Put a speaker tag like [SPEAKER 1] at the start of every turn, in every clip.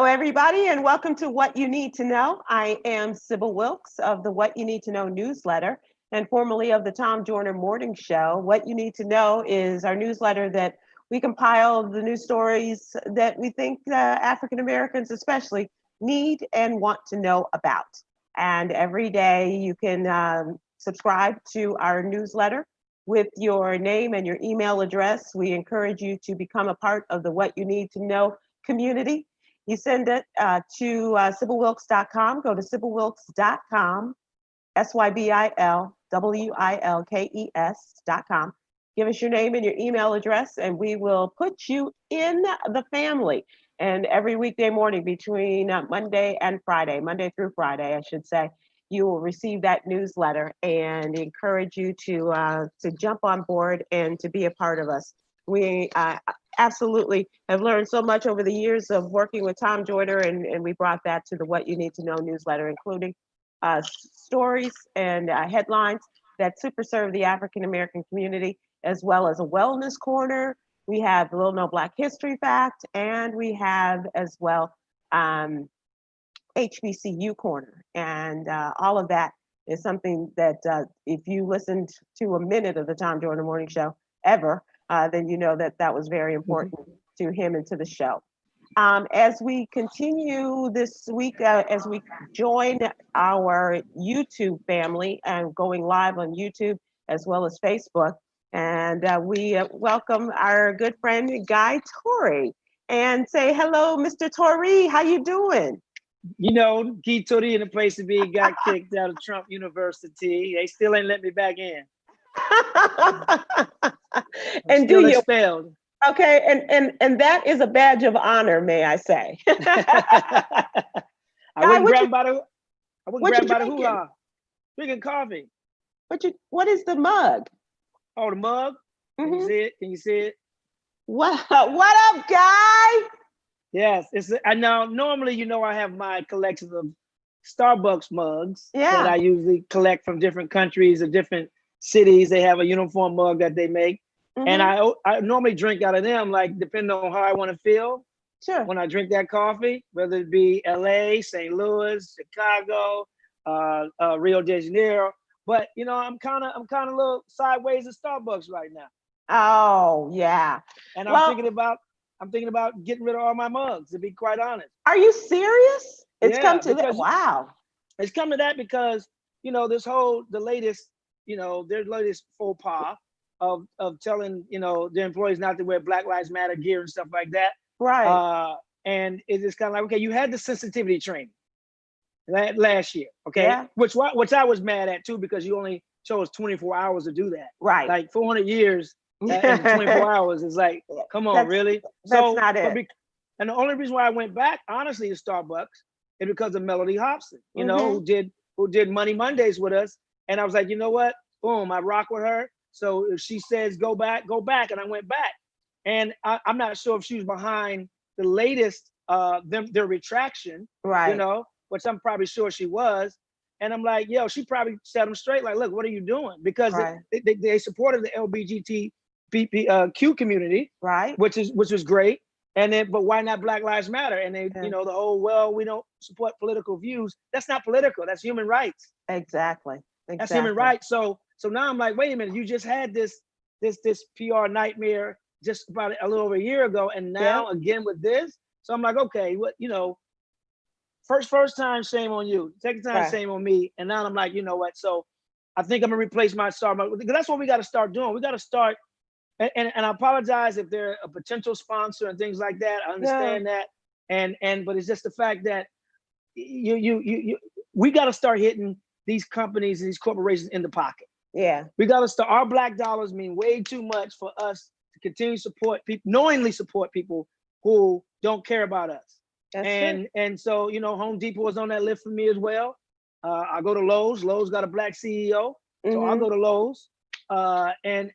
[SPEAKER 1] Everybody, and welcome to What You Need to Know. I am Sybil Wilkes of the What You Need to Know newsletter and formerly of the Tom Joyner Morning Show. What You Need to Know is our newsletter that we compile the news stories that we think African Americans especially need and want to know about. And every day you can subscribe to our newsletter with your name and your email address. We encourage you to become a part of the What You Need to Know community. You send it to SybilWilkes.com. Go to SybilWilkes.com, SYBILWILKES.com. Give us your name and your email address, and we will put you in the family. And every weekday morning between Monday through Friday, I should say, you will receive that newsletter and encourage you to jump on board and to be a part of us. We absolutely have learned so much over the years of working with Tom Joyner, and we brought that to the What You Need to Know newsletter, including stories and headlines that super serve the African American community, as well as a wellness corner. We have the Little No Black History Fact, and we have as well HBCU corner. And all of that is something that if you listened to a minute of the Tom Joyner Morning Show ever, then you know that was very important to him and to the show. As we continue this week, as we join our YouTube family and going live on YouTube as well as Facebook, and we welcome our good friend Guy Torry and say hello, Mr. Torry. How you doing?
[SPEAKER 2] You know, Guy Torry in the place to be, got kicked out of Trump University. They still ain't let me back in.
[SPEAKER 1] And do you
[SPEAKER 2] expelled?
[SPEAKER 1] Okay, and that is a badge of honor, may I say.
[SPEAKER 2] I wouldn't grab by the hoo-ha. Drinking coffee.
[SPEAKER 1] What is the mug?
[SPEAKER 2] Oh, the mug? Can you see it? Can you see it?
[SPEAKER 1] What up, Guy?
[SPEAKER 2] Yes, I know. Normally, I have my collection of Starbucks mugs that I usually collect from different countries or different cities. They have a uniform mug that they make. And I normally drink out of them, like depending on how I want to feel.
[SPEAKER 1] Sure.
[SPEAKER 2] When I drink that coffee, whether it be LA, St. Louis, Chicago, Rio de Janeiro. But I'm kind of a little sideways at Starbucks right now.
[SPEAKER 1] Oh yeah.
[SPEAKER 2] And I'm thinking about getting rid of all my mugs, to be quite honest.
[SPEAKER 1] Are you serious? It's come to that. Wow.
[SPEAKER 2] It's come to that because their latest faux pas of telling their employees not to wear Black Lives Matter gear and stuff like that.
[SPEAKER 1] Right.
[SPEAKER 2] And it's just kind of like, okay, you had the sensitivity training last year, okay?
[SPEAKER 1] Yeah.
[SPEAKER 2] Which I was mad at too, because you only chose 24 hours to do that.
[SPEAKER 1] Right.
[SPEAKER 2] Like 400 years in 24 hours is like, come on, really?
[SPEAKER 1] That's not it.
[SPEAKER 2] And the only reason why I went back, honestly, to Starbucks is because of Melody Hobson, who did Money Mondays with us. And I was like, you know what? Boom, I rock with her. So if she says go back, and I went back. And I'm not sure if she was behind the latest their retraction,
[SPEAKER 1] right?
[SPEAKER 2] Which I'm probably sure she was. And I'm like, yo, she probably set them straight. Like, look, what are you doing? Because they supported the LGBTQ community,
[SPEAKER 1] right?
[SPEAKER 2] Which was great. And then, but why not Black Lives Matter? And they, the whole, we don't support political views. That's not political. That's human rights.
[SPEAKER 1] Exactly.
[SPEAKER 2] That's human rights. So now I'm like, wait a minute, you just had this PR nightmare just about a little over a year ago, and now again with this. So I'm like, okay, first time, shame on you. Second time, shame on me. And now I'm like, you know what? So I think I'm gonna replace my Starbucks, because that's what we got to start doing. We got to start, and I apologize if they're a potential sponsor and things like that. I understand that, but it's just the fact that we got to start hitting these companies and these corporations in the pocket.
[SPEAKER 1] Yeah.
[SPEAKER 2] We got to start. Our black dollars mean way too much for us to continue to support people, knowingly support people who don't care about us. And so, Home Depot is on that list for me as well. I go to Lowe's. Lowe's got a black CEO. So I'll go to Lowe's. And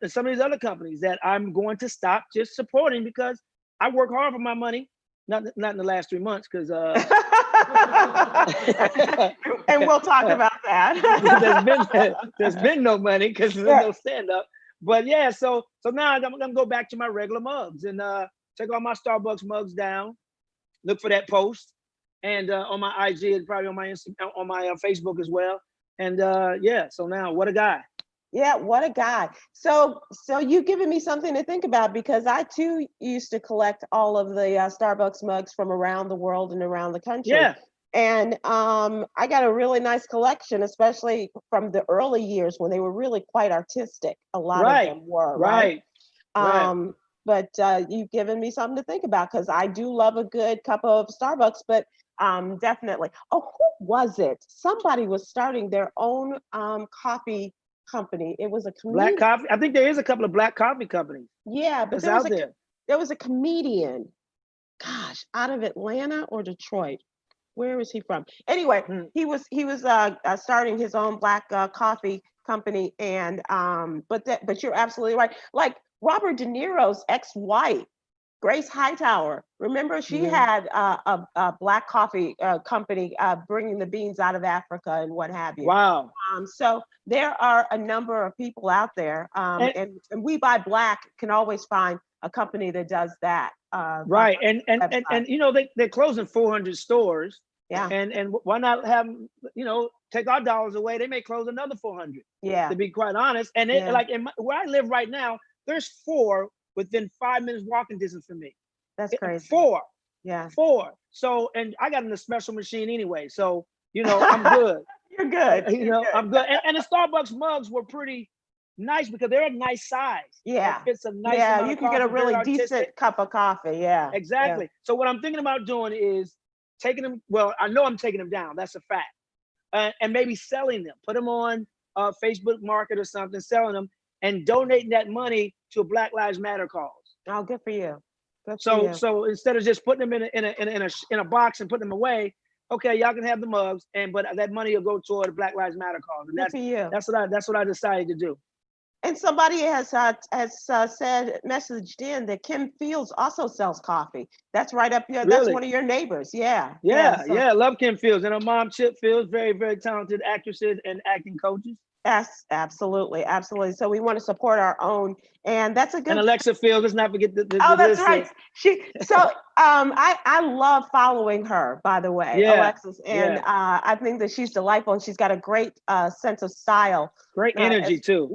[SPEAKER 2] some of these other companies that I'm going to stop just supporting, because I work hard for my money. Not in the last 3 months, because
[SPEAKER 1] and we'll talk about that.
[SPEAKER 2] there's been no money because there's no stand up. But yeah, so now I'm gonna go back to my regular mugs and take all my Starbucks mugs down. look for that post, and on my IG and probably on my on my Facebook as well. And yeah, so now what a guy.
[SPEAKER 1] Yeah, what a guy. So you've given me something to think about, because I too used to collect all of the Starbucks mugs from around the world and around the country.
[SPEAKER 2] Yeah.
[SPEAKER 1] And I got a really nice collection, especially from the early years when they were really quite artistic. A lot of them were, right? But you've given me something to think about, because I do love a good cup of Starbucks, but definitely. Oh, who was it? Somebody was starting their own coffee company. It was a
[SPEAKER 2] Black coffee. I think there is a couple of black coffee companies.
[SPEAKER 1] Yeah, but there was a comedian, gosh, out of Atlanta or Detroit. Where is he from? Anyway, he was starting his own black coffee company, and but you're absolutely right. Like Robert De Niro's ex-wife, Grace Hightower. Remember, she had a black coffee company bringing the beans out of Africa and what have you.
[SPEAKER 2] Wow.
[SPEAKER 1] So there are a number of people out there, and We Buy Black can always find a company that does that.
[SPEAKER 2] Right, and you know they're closing 400 stores.
[SPEAKER 1] Yeah.
[SPEAKER 2] And why not have them, take our dollars away? They may close another 400.
[SPEAKER 1] Yeah.
[SPEAKER 2] To be quite honest, and like where I live right now, there's 4 within 5 minutes walking distance from me.
[SPEAKER 1] That's crazy.
[SPEAKER 2] 4.
[SPEAKER 1] Yeah.
[SPEAKER 2] 4. So, and I got an espresso machine anyway, so I'm good.
[SPEAKER 1] You're good.
[SPEAKER 2] I'm good. And the Starbucks mugs were pretty nice because they're a nice size.
[SPEAKER 1] Yeah.
[SPEAKER 2] It's a nice.
[SPEAKER 1] Yeah, you can get a really decent cup of coffee. Yeah.
[SPEAKER 2] Exactly. Yeah. So what I'm thinking about doing is taking them. Well, I know I'm taking them down. That's a fact. And maybe selling them. Put them on Facebook Market or something, selling them, and donating that money to a Black Lives Matter cause.
[SPEAKER 1] Oh, good for you.
[SPEAKER 2] So instead of just putting them in a box and putting them away, okay, y'all can have the mugs, but that money will go toward the Black Lives Matter cause. And
[SPEAKER 1] good for you.
[SPEAKER 2] That's what I decided to do.
[SPEAKER 1] And somebody has messaged in that Kim Fields also sells coffee. That's right up here. Really? That's one of your neighbors. Yeah.
[SPEAKER 2] Yeah. Love Kim Fields and her mom, Chip Fields, very, very talented actresses and acting coaches.
[SPEAKER 1] Yes, absolutely. So we want to support our own, and that's a good.
[SPEAKER 2] And Alexa Fields, let's not forget the
[SPEAKER 1] that's right. I love following her, by the way, Alexis, and I think that she's delightful, and she's got a great sense of style,
[SPEAKER 2] great energy too.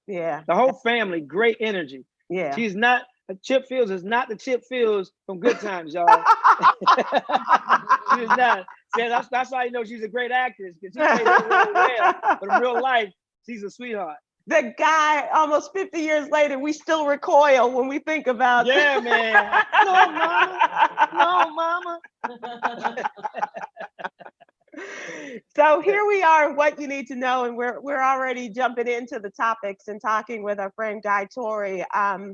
[SPEAKER 1] Yeah.
[SPEAKER 2] The whole family, great energy.
[SPEAKER 1] Yeah.
[SPEAKER 2] She's not. Chip Fields is not the Chip Fields from Good Times, y'all. She's not. Yeah, that's why you know she's a great actress, because she played it really well. But in real life, she's a sweetheart.
[SPEAKER 1] The guy, almost 50 years later, we still recoil when we think about.
[SPEAKER 2] Yeah, man. No, mama.
[SPEAKER 1] So here we are, what you need to know, and we're already jumping into the topics and talking with our friend Guy Torry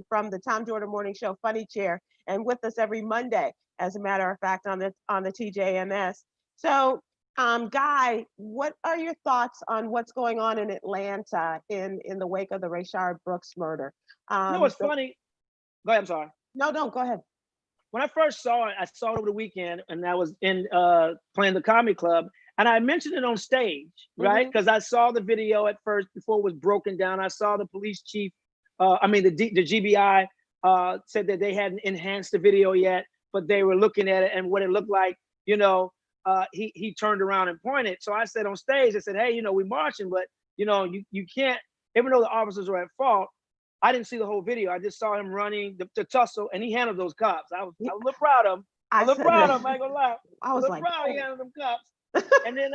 [SPEAKER 1] from the Tom Jordan Morning Show Funny Chair, and with us every Monday, as a matter of fact, on the TJMS. So, Guy, what are your thoughts on what's going on in Atlanta in the wake of the Rayshard Brooks murder?
[SPEAKER 2] It's funny. Go ahead. I'm sorry.
[SPEAKER 1] No, go ahead.
[SPEAKER 2] When I first saw it, I saw it over the weekend, and I was in playing the comedy club, and I mentioned it on stage, right? Because I saw the video at first before it was broken down. I saw the police chief, the GBI said that they hadn't enhanced the video yet, but they were looking at it and what it looked like. He turned around and pointed. So I said on stage, I said, hey, we're marching, but you can't, even though the officers are at fault. I didn't see the whole video. I just saw him running the tussle, and he handled those cops. I was a little proud of him. I ain't gonna lie. I was like, proud he handled them cops. And then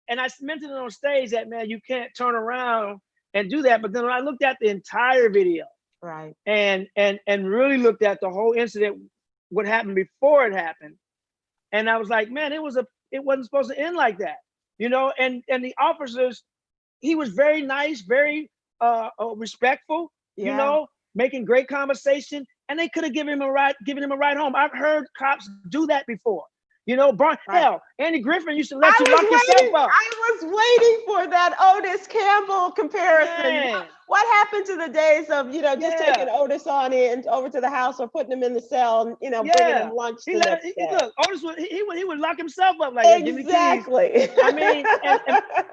[SPEAKER 2] and I mentioned it on stage that, man, you can't turn around and do that. But then when I looked at the entire video,
[SPEAKER 1] right,
[SPEAKER 2] and really looked at the whole incident, what happened before it happened, and I was like, man, it wasn't supposed to end like that, And the officers, he was very nice, very respectful, making great conversation, and they could have given him a ride home. I've heard cops do that before. Hell, Andy Griffin used to let you lock yourself up.
[SPEAKER 1] I was waiting for that Otis Campbell comparison.
[SPEAKER 2] Man.
[SPEAKER 1] What happened to the days of, just taking Otis on in over to the house or putting him in the cell and, bringing him lunch the next day.
[SPEAKER 2] Look, Otis would lock himself up like
[SPEAKER 1] exactly.
[SPEAKER 2] I mean, and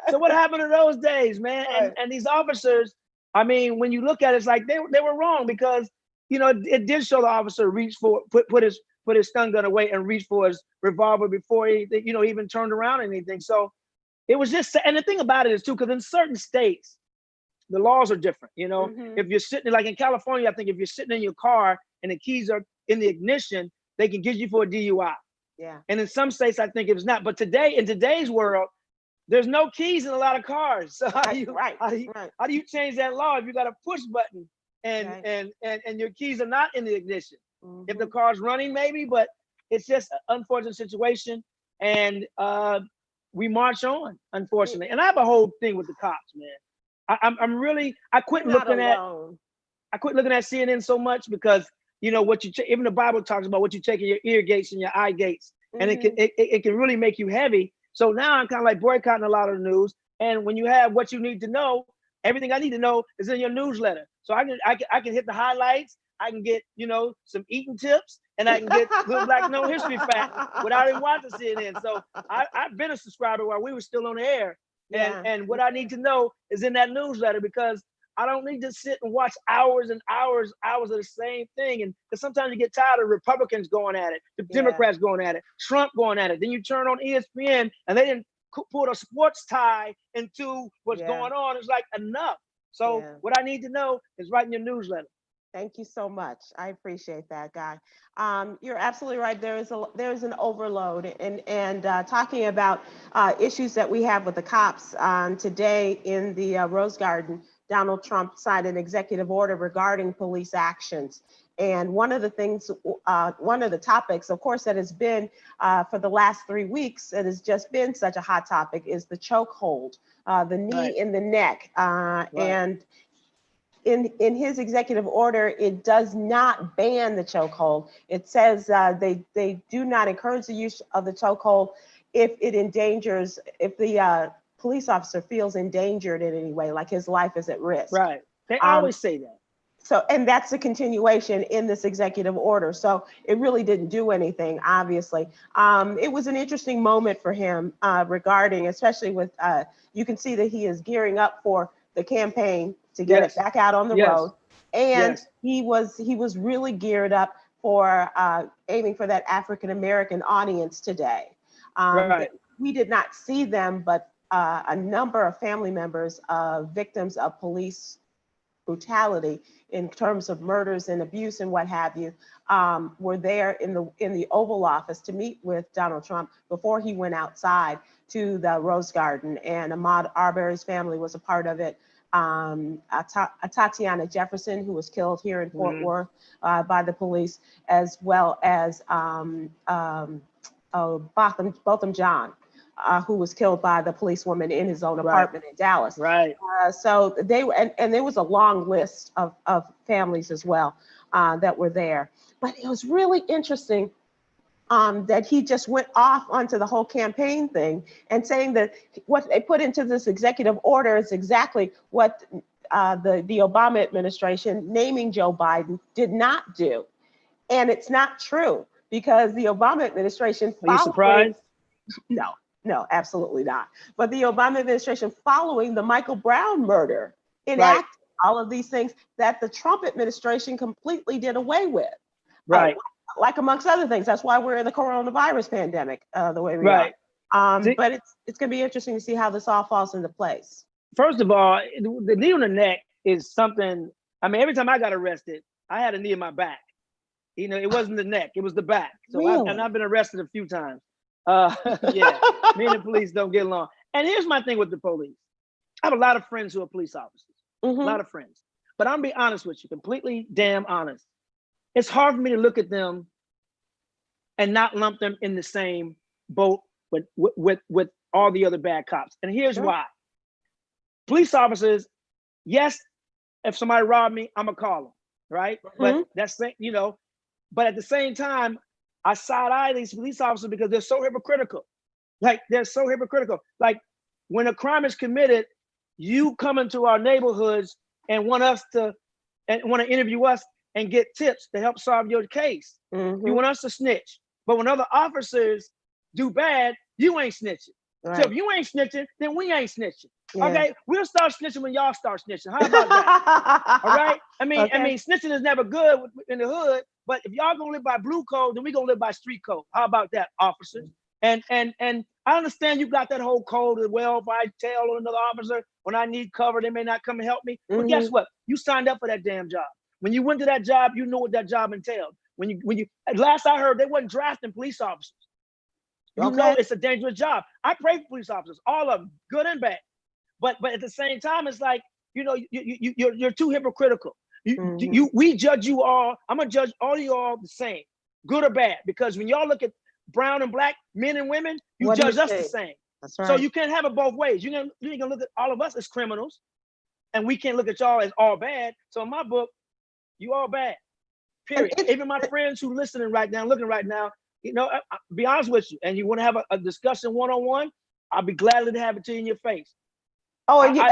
[SPEAKER 2] so what happened to those days, man? Right. And these officers, I mean, when you look at it, it's like they were wrong because, it did show the officer reach for, put his put his stun gun away and reach for his revolver before he, even turned around or anything. So it was just, and the thing about it is too, because in certain states, the laws are different. If you're sitting, like in California, I think if you're sitting in your car and the keys are in the ignition, they can get you for a DUI.
[SPEAKER 1] Yeah.
[SPEAKER 2] And in some states, I think it's not. But in today's world, there's no keys in a lot of cars. So how do you change that law if you got a push button and your keys are not in the ignition? If the car's running, maybe, but it's just an unfortunate situation. And we march on, unfortunately. And I have a whole thing with the cops, man. I quit looking at CNN so much because what even the Bible talks about what you take in your ear gates and your eye gates, and it can really make you heavy. So now I'm kind of like boycotting a lot of the news. And when you have what you need to know, everything I need to know is in your newsletter. So I can hit the highlights. I can get some eating tips, and I can get little Black No History facts without even watching CNN. So I've been a subscriber while we were still on the air. And what I need to know is in that newsletter, because I don't need to sit and watch hours and hours of the same thing. And because sometimes you get tired of Republicans going at it, the Democrats going at it, Trump going at it. Then you turn on ESPN and they didn't put a sports tie into what's going on. It's like enough. So what I need to know is right in your newsletter.
[SPEAKER 1] Thank you so much. I appreciate that, Guy. You're absolutely right. There is an overload, and talking about issues that we have with the cops. Today in the Rose Garden, Donald Trump signed an executive order regarding police actions. And one of the topics, of course, that has been for the last 3 weeks, that has just been such a hot topic, is the chokehold, the knee in the neck, and in his executive order, it does not ban the chokehold. It says they do not encourage the use of the chokehold if the police officer feels endangered in any way, like his life is at risk.
[SPEAKER 2] Right. They always say that.
[SPEAKER 1] So, and that's a continuation in this executive order. So it really didn't do anything, obviously. It was an interesting moment for him regarding, especially with, you can see that he is gearing up for the campaign to get it back out on the road. And he was really geared up for aiming for that African-American audience today. We did not see them, but a number of family members of victims of police brutality in terms of murders and abuse and what have you, were there in the Oval Office to meet with Donald Trump before he went outside to the Rose Garden. And Ahmaud Arbery's family was a part of it. Tatiana Jefferson, who was killed here in Fort Worth by the police, as well as Botham Jean, who was killed by the policewoman in his own apartment in Dallas. So they were, and there was a long list of families as well that were there. But it was really interesting that he just went off onto the whole campaign thing and saying that what they put into this executive order is exactly what the Obama administration, naming Joe Biden, did not do. And it's not true, because the Obama administration—
[SPEAKER 2] Are you surprised?
[SPEAKER 1] No, absolutely not. But the Obama administration, following the Michael Brown murder, enacted all of these things that the Trump administration completely did away with. Like amongst other things. That's why we're in the coronavirus pandemic the way we are. But it's going to be interesting to see how this all falls into place.
[SPEAKER 2] First of all, the knee on the neck is something. I mean, every time I got arrested, I had a knee in my back. It wasn't the neck, it was the back. So
[SPEAKER 1] really?
[SPEAKER 2] I've been arrested a few times. Me and the police don't get along. And here's my thing with the police. I have a lot of friends who are police officers, a lot of friends. But I'm gonna be honest with you, completely damn honest. It's hard for me to look at them and not lump them in the same boat with all the other bad cops. And here's why. Police officers, yes, if somebody robbed me, I'm gonna call them, right? But that's, but at the same time, I side-eye these police officers because they're so hypocritical. They're so hypocritical. Like, when a crime is committed, you come into our neighborhoods and want to interview us and get tips to help solve your case. You want us to snitch. But when other officers do bad, you ain't snitching. So if you ain't snitching, then we ain't snitching. Okay, we'll start snitching when y'all start snitching. How about that? All right. I mean, snitching is never good in the hood, But if y'all gonna live by blue code, then we gonna live by street code. How about that, officers? And I understand you got that whole code as well. If I tell another officer when I need cover, they may not come and help me. But guess what? You signed up for that damn job. When you went to that job, you knew what that job entailed. When you last I heard, they wasn't drafting police officers. You know it's a dangerous job. I pray for police officers, all of them, good and bad. But at the same time, it's like, you know, you're too hypocritical. We judge you all. I'm gonna judge all of you all the same, good or bad, because when y'all look at brown and black men and women, you judge us the same.
[SPEAKER 1] That's right.
[SPEAKER 2] So you can't have it both ways. You ain't gonna look at all of us as criminals, and we can't look at y'all as all bad. So in my book, you all bad. Period. Even my friends who listening right now, looking right now, you know, I'll be honest with you, and you want to have a discussion one-on-one, I'll be glad to have it to you in your face.
[SPEAKER 1] Oh, you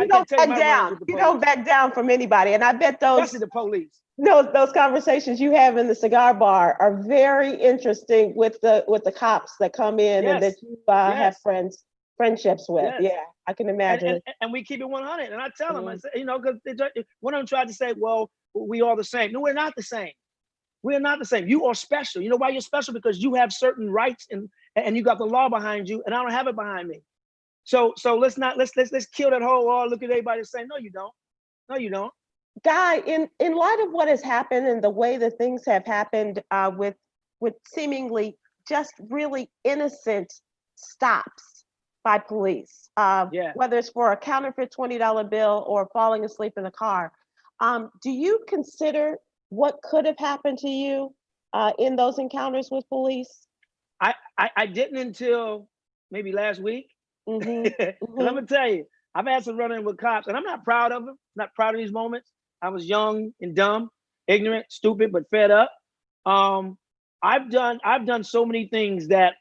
[SPEAKER 1] don't back down. You don't back down from anybody. And I bet
[SPEAKER 2] especially the police.
[SPEAKER 1] Those conversations you have in the cigar bar are very interesting with the cops that come in and that you have friendships with. Yeah, I can imagine.
[SPEAKER 2] And we keep it 100. And I tell them, I say, you know, because one of them tried to say, well, we all the same. No, we're not the same. We're not the same. You are special. You know why you're special? Because you have certain rights and you got the law behind you, and I don't have it behind me. So let's kill that whole, oh, look at everybody saying, no, you don't. No, you don't.
[SPEAKER 1] Guy, in light of what has happened and the way that things have happened with seemingly just really innocent stops by police, whether it's for a counterfeit $20 bill or falling asleep in the car, do you consider what could have happened to you in those encounters with police?
[SPEAKER 2] I didn't until maybe last week. And I'm gonna tell you, I've had some run-in with cops, and I'm not proud of them. Not proud of these moments. I was young and dumb, ignorant, stupid, but fed up. I've done so many things that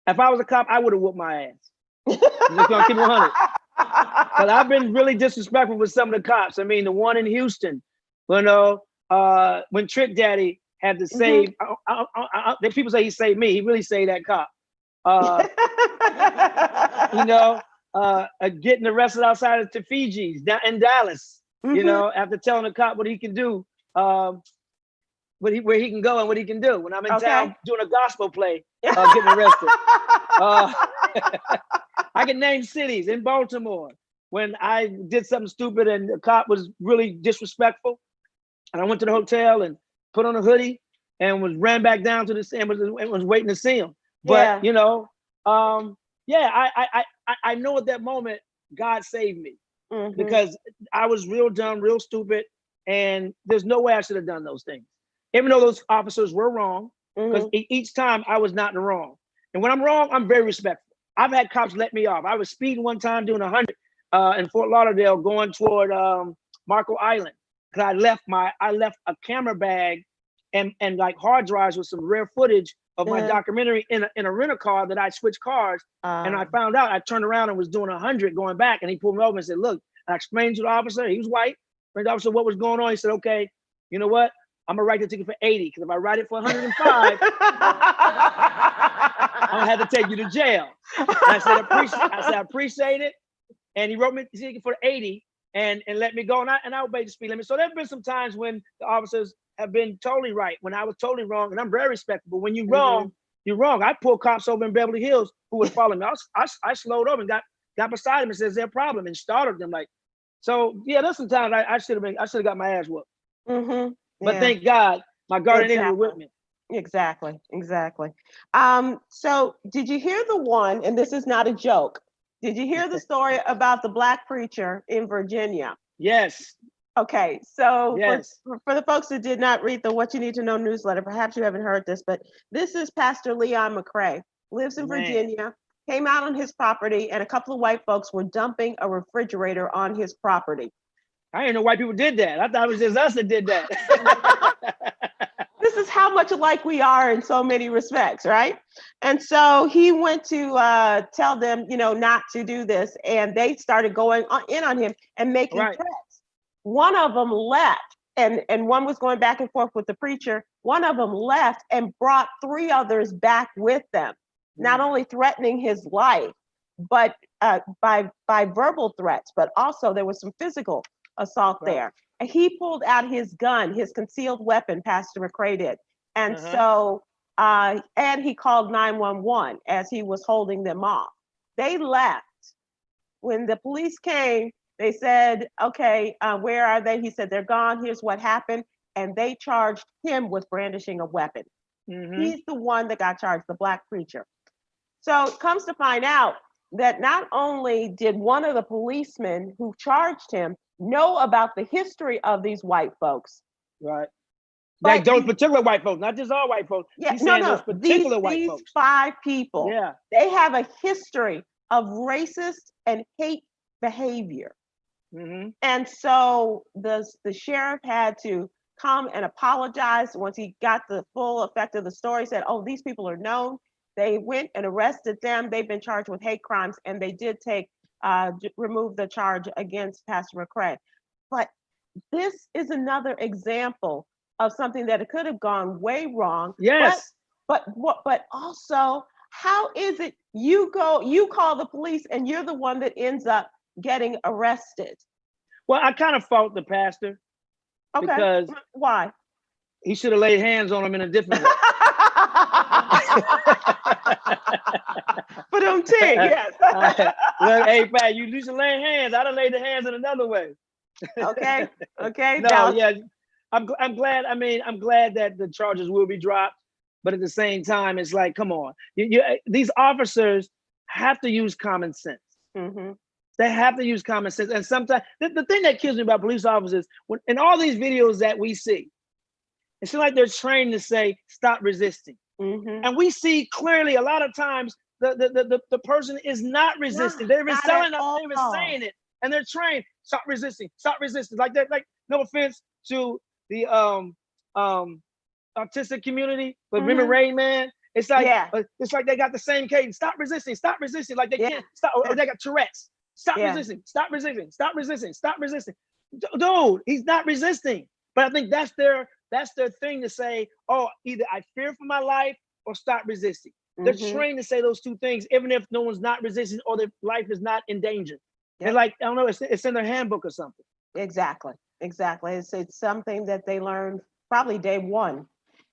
[SPEAKER 2] if I was a cop, I would have whooped my ass. I'm just gonna keep it 100. But I've been really disrespectful with some of the cops. I mean, the one in Houston, you know, when Trick Daddy had to save, the people say he saved me. He really saved that cop. You know, getting arrested outside of Fiji's down in Dallas, you know, after telling the cop what he can do, where he can go and what he can do. When I'm in town doing a gospel play, getting arrested. I can name cities in Baltimore when I did something stupid and the cop was really disrespectful. And I went to the hotel and put on a hoodie and ran back down to the scene and was waiting to see him. But, you know, I know at that moment, God saved me because I was real dumb, real stupid. And there's no way I should have done those things. Even though those officers were wrong, because each time I was not in the wrong. And when I'm wrong, I'm very respectful. I've had cops let me off. I was speeding one time doing 100 in Fort Lauderdale going toward Marco Island. Because I left a camera bag and like hard drives with some rare footage of my documentary in a rental car that I switched cars. And I found out, I turned around and was doing 100 going back, and he pulled me over and said, look, I explained to the officer, he was white. The officer, what was going on? He said, okay, you know what? I'm gonna write the ticket for 80, because if I write it for 105, I'm gonna have to take you to jail. And I said, I appreciate it. And he wrote me the ticket for 80 and let me go. And I obeyed the speed limit. So there's been some times when the officers have been totally right, when I was totally wrong, and I'm very respectful. When you're wrong, you're wrong. I pulled cops over in Beverly Hills who was following me. I slowed over and got beside him and said, is there a problem? And started them like, so yeah, there's some times I should have got my ass whooped. But thank God my guardian angel was with me.
[SPEAKER 1] Exactly. So did you hear the one, and this is not a joke, did you hear the story about the Black preacher in Virginia?
[SPEAKER 2] Yes.
[SPEAKER 1] Okay, so for the folks that did not read the What You Need to Know newsletter, perhaps you haven't heard this, but this is Pastor Leon McCrae, lives in Virginia, came out on his property, and a couple of white folks were dumping a refrigerator on his property.
[SPEAKER 2] I didn't know white people did that. I thought it was just us that did that.
[SPEAKER 1] This is how much alike we are in so many respects, right? And so he went to tell them, you know, not to do this, and they started going in on him and making threats. One of them left, and one was going back and forth with the preacher. One of them left and brought 3 others back with them, not only threatening his life, but by verbal threats, but also there was some physical assault there. And he pulled out his gun, his concealed weapon, Pastor McCray did. And so, and he called 911 as he was holding them off. They left. When the police came, they said, okay, where are they? He said, they're gone. Here's what happened. And they charged him with brandishing a weapon. He's the one that got charged, the Black preacher. So it comes to find out that not only did one of the policemen who charged him know about the history of these white folks.
[SPEAKER 2] Right. Like those particular white folks, not just all white folks.
[SPEAKER 1] Yeah,
[SPEAKER 2] those particular white folks.
[SPEAKER 1] These 5 people,
[SPEAKER 2] yeah,
[SPEAKER 1] they have a history of racist and hate behavior. And so the sheriff had to come and apologize once he got the full effect of the story, said, oh, these people are known. They went and arrested them. They've been charged with hate crimes, and they did remove the charge against Pastor McCray. But this is another example of something that it could have gone way wrong.
[SPEAKER 2] Yes.
[SPEAKER 1] But also, how is it you call the police and you're the one that ends up getting arrested?
[SPEAKER 2] Well, I kind of fault the pastor.
[SPEAKER 1] Okay.
[SPEAKER 2] Because
[SPEAKER 1] why?
[SPEAKER 2] He should have laid hands on him in a different way.
[SPEAKER 1] But yes.
[SPEAKER 2] Look, hey, Pat, you should lay hands. I done laid the hands in another way.
[SPEAKER 1] Okay.
[SPEAKER 2] No, yeah, I'm glad. I mean, I'm glad that the charges will be dropped, but at the same time, it's like, come on, these officers have to use common sense. They have to use common sense. And sometimes the thing that kills me about police officers, in all these videos that we see, it seems like they're trained to say, stop resisting. And we see clearly a lot of times the person is not resisting. They've been saying it, and they're trained, stop resisting, stop resisting. Like that, like, no offense to the autistic community, but remember Rain Man? It's like it's like they got the same cadence. Stop resisting, stop resisting. Like they can't stop, or they got Tourette's. Stop resisting, stop resisting, stop resisting, stop resisting. Dude, he's not resisting. But I think that's their thing to say, oh, either I fear for my life or stop resisting. They're trained to say those two things, even if no one's not resisting or their life is not in danger. They're like, I don't know, it's in their handbook or something.
[SPEAKER 1] Exactly. It's something that they learned probably day one.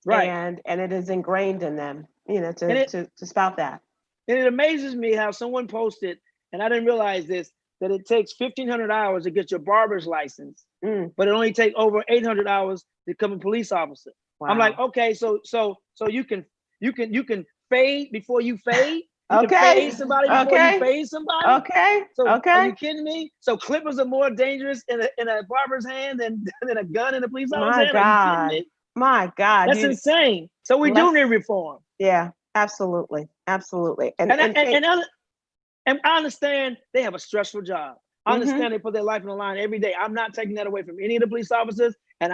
[SPEAKER 2] Right.
[SPEAKER 1] And it is ingrained in them, to spout that.
[SPEAKER 2] And it amazes me how someone posted, and I didn't realize this, that it takes 1,500 hours to get your barber's license, but it only takes over 800 hours to become a police officer. Wow. I'm like, okay, so you can fade before you fade. You can fade somebody before you fade somebody.
[SPEAKER 1] Okay.
[SPEAKER 2] So are you kidding me? So clippers are more dangerous in a barber's hand than a gun in a police officer's hand. Are you kidding me?
[SPEAKER 1] My God,
[SPEAKER 2] that's insane. So we do need reform.
[SPEAKER 1] Yeah, absolutely. And
[SPEAKER 2] I understand they have a stressful job. I understand they put their life on the line every day. I'm not taking that away from any of the police officers. And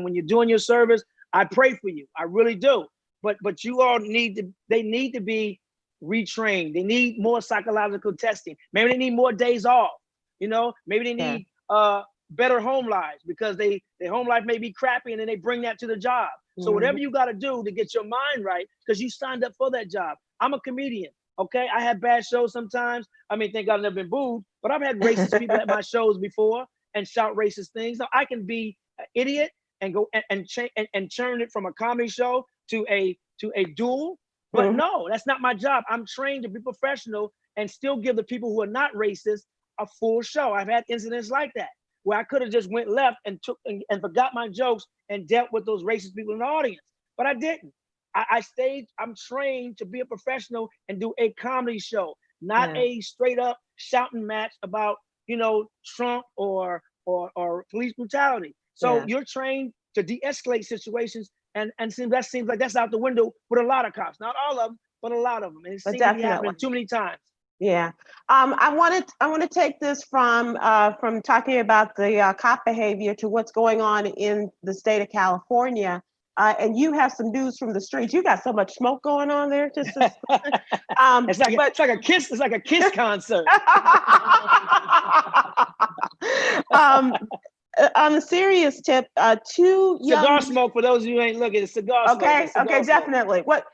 [SPEAKER 2] when you're doing your service, I pray for you. I really do. But you all need to be retrained. They need more psychological testing. Maybe they need more days off. Maybe they need better home lives, because their home life may be crappy, and then they bring that to the job. So whatever you got to do to get your mind right, because you signed up for that job. I'm a comedian. Okay, I have bad shows sometimes. I mean, thank God I've never been booed, but I've had racist people at my shows before and shout racist things. So I can be an idiot and go and turn it from a comedy show to a duel. But no, that's not my job. I'm trained to be professional and still give the people who are not racist a full show. I've had incidents like that where I could have just went left and and forgot my jokes and dealt with those racist people in the audience, but I didn't. I stayed. I'm trained to be a professional and do a comedy show, not a straight up shouting match about Trump or police brutality. So you're trained to de-escalate situations, and that seems like that's out the window with a lot of cops. Not all of them, but a lot of them. And it seems to be happening too many times.
[SPEAKER 1] Yeah, I want to take this from talking about the cop behavior to what's going on in the state of California. And you have some news from the streets. You got so much smoke going on there. It's like
[SPEAKER 2] a kiss. It's like a kiss concert.
[SPEAKER 1] On a serious tip, two young
[SPEAKER 2] cigar smoke, for those of you who ain't looking, it's cigar smoke.
[SPEAKER 1] Okay, definitely. What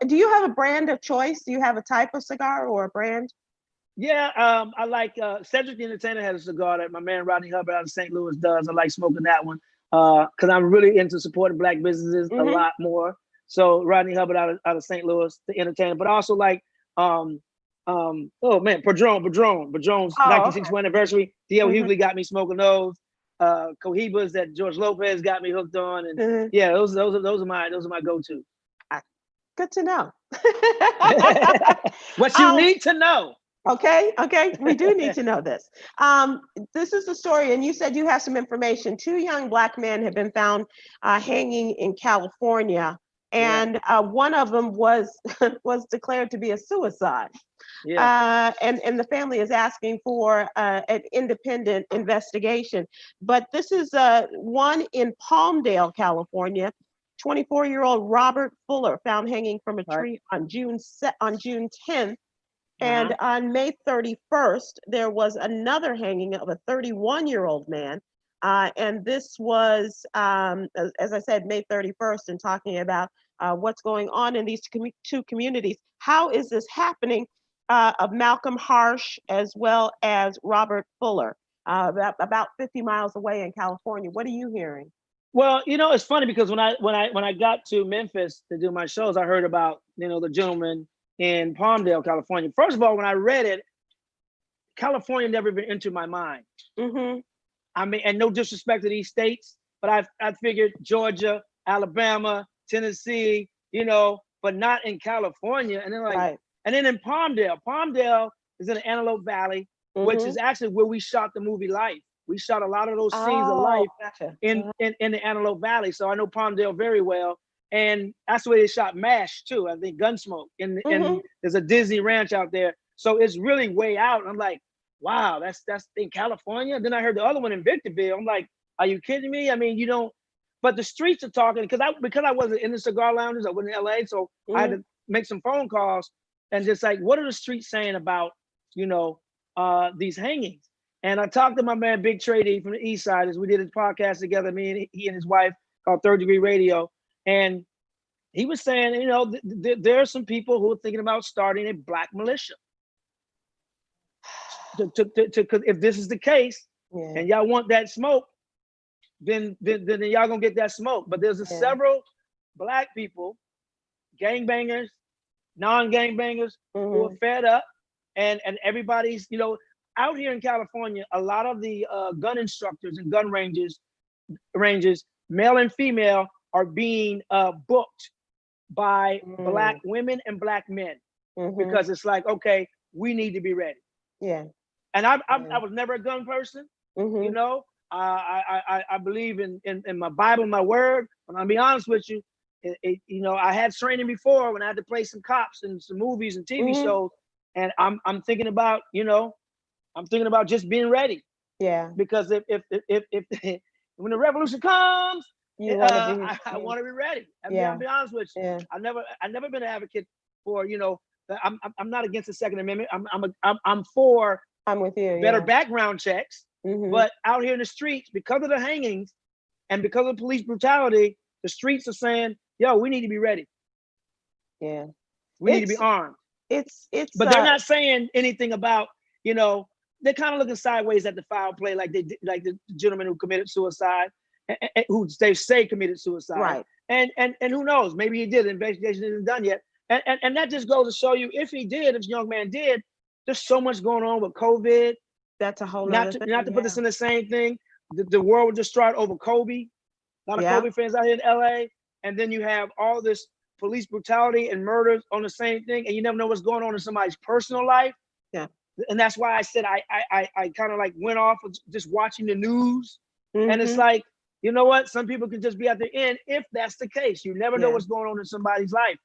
[SPEAKER 1] do you have a brand of choice? Do you have a type of cigar or a brand?
[SPEAKER 2] Yeah, I like Cedric the Entertainer had a cigar that my man Rodney Hubbard out of St. Louis does. I like smoking that one because I'm really into supporting Black businesses a lot more. So Rodney Hubbard out of St. Louis, the Entertainer, but I also like oh man, Padron's
[SPEAKER 1] Oh,
[SPEAKER 2] 1961 anniversary. D.L. Hughley got me smoking those. Cohibas that George Lopez got me hooked on, and yeah, those are my go-to.
[SPEAKER 1] Good to know.
[SPEAKER 2] What you need to know.
[SPEAKER 1] Okay, we do need to know this. This is the story, and you said you have some information. 2 young Black men have been found hanging in California, and one of them was declared to be a suicide.
[SPEAKER 2] Yeah.
[SPEAKER 1] And the family is asking for an independent investigation. But this is one in Palmdale, California. 24-year-old Robert Fuller found hanging from a tree on June 10th. And on May 31st, there was another hanging of a 31-year-old man. And this was, as I said, May 31st, and talking about what's going on in these 2 communities. How is this happening of Malcolm Harsh as well as Robert Fuller, about 50 miles away in California? What are you hearing?
[SPEAKER 2] Well, it's funny because when I got to Memphis to do my shows, I heard about, the gentleman in Palmdale, California. First of all, when I read it, California never even entered my mind. I mean, and no disrespect to these states, but I figured Georgia, Alabama, Tennessee, but not in California. And then and then in Palmdale is in the Antelope Valley, which is actually where we shot the movie Life. We shot a lot of those scenes of life in the Antelope Valley. So I know Palmdale very well. And that's where they shot MASH too. I think Gunsmoke. And there's a Disney ranch out there. So it's really way out. I'm like, wow, that's in California. Then I heard the other one in Victorville. I'm like, are you kidding me? I mean, you don't, but the streets are talking because I wasn't in the cigar lounges, I wasn't in LA. So I had to make some phone calls and just like, what are the streets saying about, these hangings? And I talked to my man, Big Trady from the East Side, as we did his podcast together, he and his wife, called Third Degree Radio. And he was saying, there are some people who are thinking about starting a Black militia. If this is the case, and y'all want that smoke, then y'all gonna get that smoke. But there's several Black people, gangbangers, non-gangbangers, who are fed up, and everybody's, out here in California, a lot of the gun instructors and gun ranges, male and female, are being booked by Black women and Black men because it's like, okay, we need to be ready.
[SPEAKER 1] Yeah.
[SPEAKER 2] And I was never a gun person. I believe in my Bible, my word. But I'll be honest with you, I had training before when I had to play some cops in some movies and TV shows, and I'm thinking about, I'm thinking about just being ready.
[SPEAKER 1] Yeah.
[SPEAKER 2] Because if when the revolution comes, I want to be ready. I'll be honest with you. Yeah. I've never been an advocate for, I'm not against the Second Amendment. I'm for
[SPEAKER 1] I'm with you.
[SPEAKER 2] Better background checks. But out here in the streets, because of the hangings and because of police brutality, the streets are saying, yo, we need to be ready.
[SPEAKER 1] Yeah.
[SPEAKER 2] We need to be armed. But they're not saying anything about, they're kind of looking sideways at the foul play, like the gentleman who committed suicide, who they say committed suicide.
[SPEAKER 1] Right.
[SPEAKER 2] And who knows? Maybe he did. The investigation isn't done yet. And that just goes to show you, if this young man did, there's so much going on with COVID.
[SPEAKER 1] That's a whole
[SPEAKER 2] not to put this in the same thing. The world was distraught over Kobe. A lot of Kobe fans out here in LA. And then you have all this police brutality and murders on the same thing, and you never know what's going on in somebody's personal life.
[SPEAKER 1] Yeah.
[SPEAKER 2] And that's why I said I kind of like went off of just watching the news. And it's like, you know what? Some people could just be at the end if that's the case. You never know what's going on in somebody's life.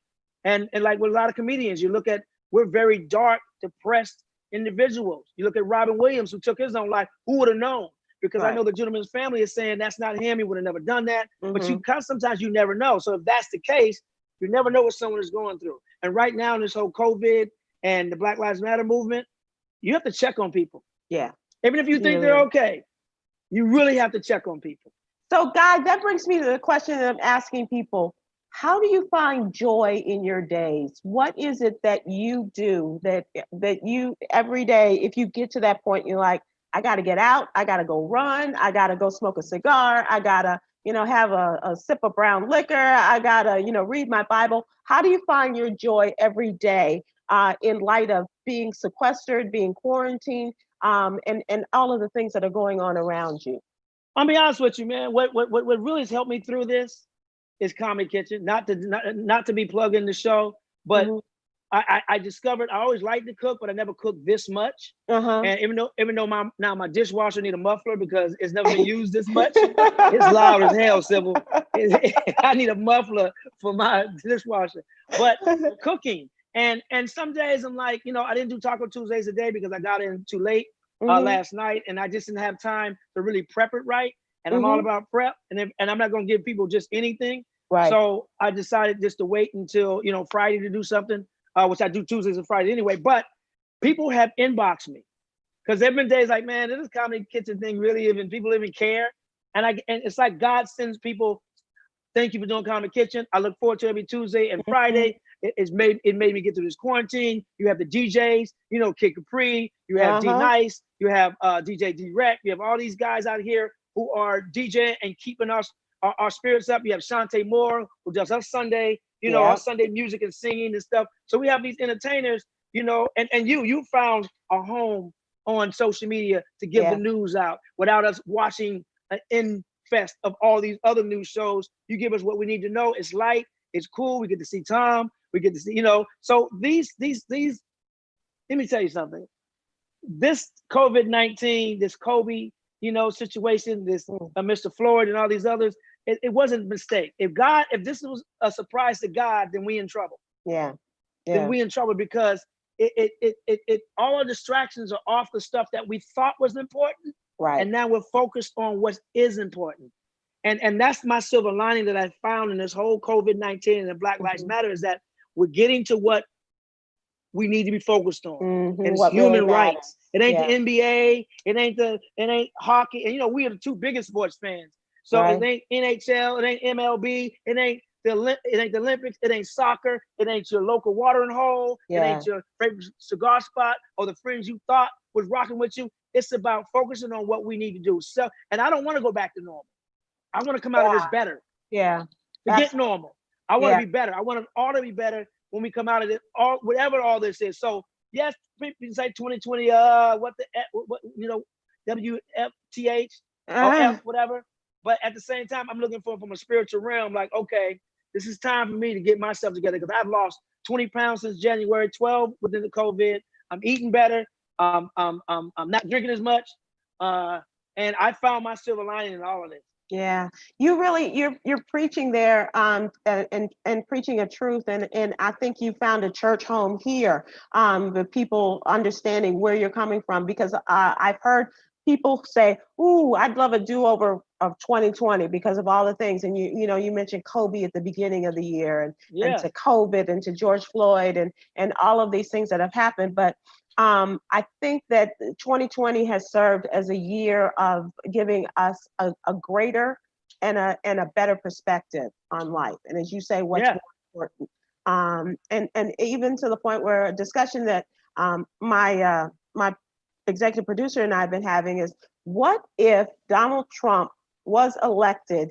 [SPEAKER 2] And like with a lot of comedians, we're very dark, depressed individuals. You look at Robin Williams, who took his own life. Who would have known? Because I know the gentleman's family is saying that's not him. He would have never done that. But sometimes you never know. So if that's the case, you never know what someone is going through. And right now in this whole COVID and the Black Lives Matter movement, you have to check on people.
[SPEAKER 1] Yeah.
[SPEAKER 2] Even if you think they're okay, you really have to check on people.
[SPEAKER 1] So guys, that brings me to the question that I'm asking people. how do you find joy in your days? What is it that you do that you every day, if you get to that point, you're like, I got to get out, I got to go run, I got to go smoke a cigar, I got to, have a sip of brown liquor, I got to, read my Bible. How do you find your joy every day in light of being sequestered, being quarantined, and all of the things that are going on around you?
[SPEAKER 2] I'll be honest with you, man. What really has helped me through this is Comedy Kitchen. Not to be plugged in the show, but I discovered I always liked to cook, but I never cooked this much. And even though my dishwasher need a muffler because it's never been used this much. It's loud as hell, Sybil. I need a muffler for my dishwasher. But cooking, and some days I'm like, I didn't do Taco Tuesdays a day because I got in too late last night, and I just didn't have time to really prep it right. And I'm all about prep, and I'm not going to give people just anything. Right. So I decided just to wait until Friday to do something, which I do Tuesdays and Fridays anyway. But people have inboxed me because there've been days like, man, this Comedy Kitchen thing really even people even care, and it's like God sends people. Thank you for doing Comedy Kitchen. I look forward to every Tuesday and Friday. It made me get through this quarantine. You have the DJs, Kid Capri. You have D Nice. You have DJ D-Rec. You have all these guys out here who are DJing and keeping us our spirits up. You have Shantae Moore, who does our Sunday, our Sunday music and singing and stuff. So we have these entertainers, and you found a home on social media to give the news out without us watching an infest of all these other news shows. You give us what we need to know. It's light, it's cool. We get to see Tom. We get to see, so these, let me tell you something. This COVID-19, this Kobe, situation, this Mr. Floyd and all these others, it wasn't a mistake. If this was a surprise to God, then we in trouble. Yeah. Then we in trouble because it all our distractions are off the stuff that we thought was important. Right. And now we're focused on what is important. And that's my silver lining that I found in this whole COVID-19 and the Black Lives Matter is that we're getting to what we need to be focused on. And it's human rights. It ain't the NBA, it ain't hockey. And we are the two biggest sports fans. So it ain't NHL, it ain't MLB, it ain't the Olympics, it ain't soccer, it ain't your local watering hole, it ain't your favorite cigar spot or the friends you thought was rocking with you. It's about focusing on what we need to do. So, and I don't want to go back to normal. I want to come out of this better. Forget normal. I want to be better. I want it all to be better when we come out of it, whatever all this is. So yes, people say 2020, WFTH or F, whatever. But at the same time, I'm looking for it from a spiritual realm. Like, okay, this is time for me to get myself together because I've lost 20 pounds since January, 12 within the COVID. I'm eating better. I'm not drinking as much. And I found my silver lining in all of this.
[SPEAKER 1] Yeah, you really you're preaching there and preaching a truth, and I think you found a church home here, the people understanding where you're coming from, because I've heard people say, "Ooh, I'd love a do-over of 2020 because of all the things," and you mentioned Kobe at the beginning of the year, and to COVID and to George Floyd and all of these things that have happened, but I think that 2020 has served as a year of giving us a greater and a better perspective on life. And as you say, what's more important. And even to the point where a discussion that my executive producer and I have been having is, what if Donald Trump was elected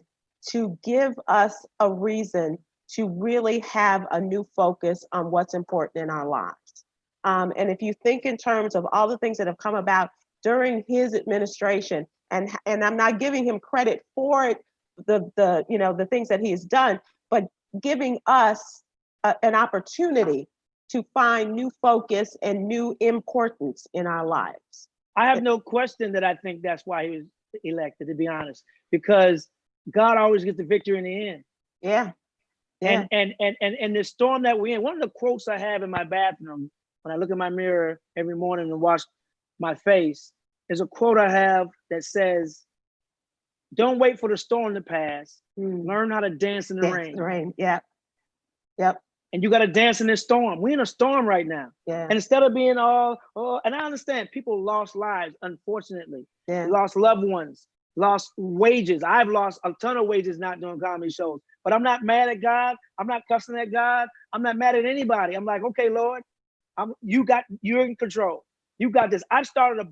[SPEAKER 1] to give us a reason to really have a new focus on what's important in our lives? And if you think in terms of all the things that have come about during his administration, and I'm not giving him credit for it, the things that he has done, but giving us an opportunity to find new focus and new importance in our lives.
[SPEAKER 2] I have no question that I think that's why he was elected, to be honest, because God always gets the victory in the end.
[SPEAKER 1] Yeah.
[SPEAKER 2] And the storm that we're in, one of the quotes I have in my bathroom when I look in my mirror every morning and wash my face, is a quote I have that says, "Don't wait for the storm to pass. Learn how to dance in the rain."
[SPEAKER 1] Yep.
[SPEAKER 2] And you got to dance in this storm. We're in a storm right now. Yeah. And instead of being and I understand people lost lives, unfortunately. Yeah. Lost loved ones. lost wages. I've lost a ton of wages not doing comedy shows. But I'm not mad at God. I'm not cussing at God. I'm not mad at anybody. I'm like, okay, Lord, you're in control. You got this. I started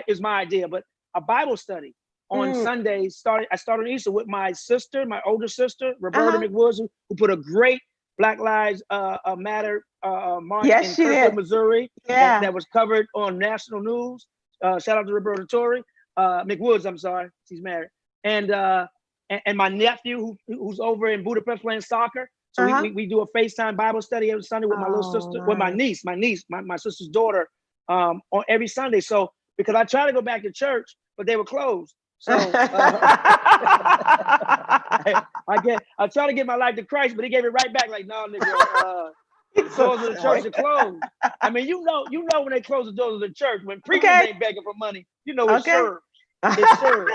[SPEAKER 2] it's my idea, but a Bible study on Sundays. I started on Easter with my sister, my older sister, Roberta McWoods, who put a great Black Lives Matter march in Kirkwood, Missouri, that was covered on national news. Shout out to Roberta Torry, McWoods. I'm sorry, she's married, and my nephew who's over in Budapest playing soccer. So we do a FaceTime Bible study every Sunday with my little sister, with my niece, my sister's daughter, on every Sunday. So because I tried to go back to church, but they were closed. So I tried to get my life to Christ, but he gave it right back. Like, no, nigga, the doors of the church are closed. I mean, you know when they close the doors of the church, when preachers ain't begging for money, it's served. It's served.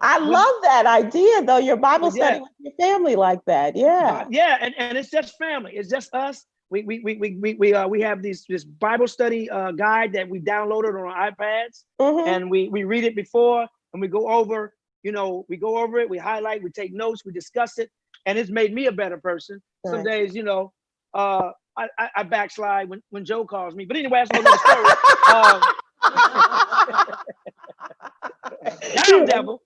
[SPEAKER 1] I love that idea, though. Your Bible study with your family like that. Yeah.
[SPEAKER 2] Yeah, and it's just family. It's just us. We have this Bible study guide that we downloaded on our iPads, and we read it before, and we go over it, we highlight, we take notes, we discuss it, and it's made me a better person. Right. Some days, I backslide when Joe calls me. But anyway, that's another story. Down, devil.